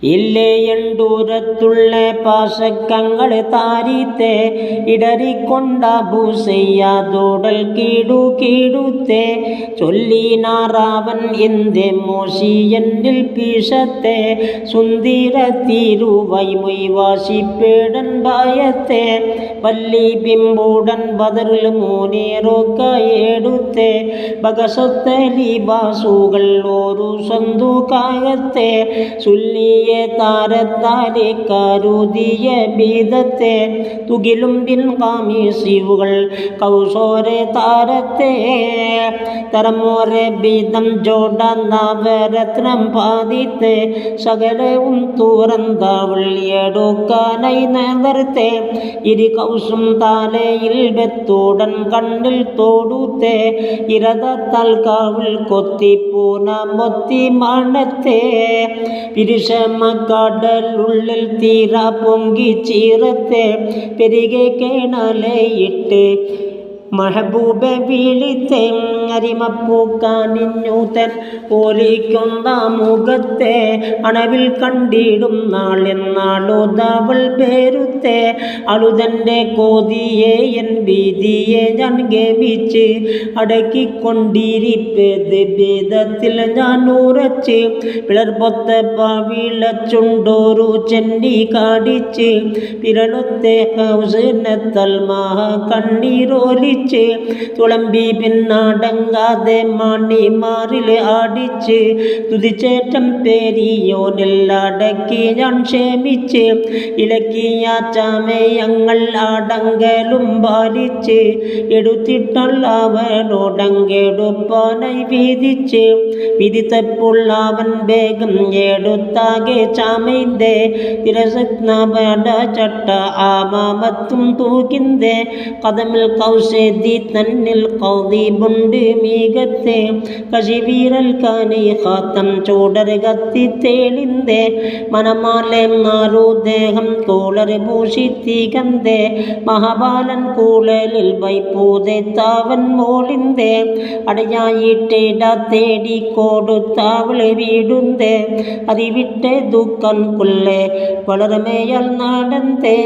ഇല്ലേ എണ്ടൂരത്തുള്ള പാശക്കങ്ങൾ താരീത്തെ ഇടറിക്കൊണ്ട ഭൂസയ്യാതോടൽ കീടുത്തെ ചൊല്ലിനാറാവൻ എന്റെ മോശിയന്നിൽ പീശത്തെ സുന്ദര തീരുവൈ മൊയ്വാശിപ്പേടൻ ഭയത്തെ വല്ലി ബിംബുടൻ ബദറിൽ മൂനേറൊക്കെ ബകസത്തലി ബാസുകൾ ഓരു സന്തുകാകത്തെ ചൊല്ലിയ താരത്താലെ കരുതിയ ബീദത്തെ തുകിലും പിൻകാമീസിവുകൾ കൗശോരെ താരത്തെ തരമോരെ ബീദം ജോഡ നവരത്നം പാതിത്തെ സകലവും തുറന്തവൾ എടുക്കാനായി നേർത്തെ ഇരി കൗസും താലയിൽ ബെത്തോടൻ കണ്ണിൽ തോടുത്തെ ഇരതത്താൽ കാവിൽ കൊത്തിപ്പൂന മൊത്തി മണത്തെ പിരിശമക്കടലുള്ളിൽ തീര പൊങ്കി ചീറത്തെ പെരികെ കേണലയിട്ട് മഹബൂബെ വിളിത്തെ അരിമപ്പൂക്കാനിഞ്ഞൂതൻ പോലിക്കുന്ന മുഖത്തെ അണവിൽ കണ്ടിടും നാളെന്നാളോതവൾ പേരുത്തെ അളുതൻ്റെ കോതിയെ എൻ ഭീതിയെ ഞാൻ ഗമിച്ച് അടക്കിക്കൊണ്ടിരിപ്പത് ഭേദത്തിൽ ഞാൻ ഉറച്ച് പിളർപ്പൊത്ത വിളച്ചുണ്ടോരു ചെന്നി കാടിച്ച് പിരളൊത്തെ ഹൗസിനെത്തൽ മഹാ കണ്ണീരോലി തുളമ്പി പിന്നടങ്ങാതെ മണിമാറിൽ ആടിച്ച് തുതിച്ചേറ്റം പേരിയോനെല്ലടക്കി ഞാൻ ക്ഷമിച്ച് ഇളക്കിയ ചമയങ്ങൾ അടങ്കലും പാലിച്ച് എടുത്തിട്ടുള്ളവനോടങ്കെടുപ്പാനായി വീതിച്ച് വിധിത്തപ്പോൾ അവൻ വേഗം എടുത്താകെ ചമൈന്തേ തിരസഗ്നപട ചട്ട ആമാമത്തും തൂക്കിന്തേ കഥമിൽ കൗസേ തന്നിൽ കൗദീബുണ്ട് മീകത്തെ കശിവീരൽ കാനി ഖാത്തം ചൂടർ കത്തി തേളിന്തേ മനമാലെ നാരുദേഹം കൂളർ ഭൂഷിത്തികന്തേ മഹാബാലൻ കൂളലിൽ വൈപ്പൂതെ താവൻ മോളിന്തേ അടയായിട്ടേട തേടി കൊടുത്താവളെ വീടുന്തേ അതിവിട്ടെ ദുഃഖം കൊള്ളേ വളർമേയൽ നാടന്തേ.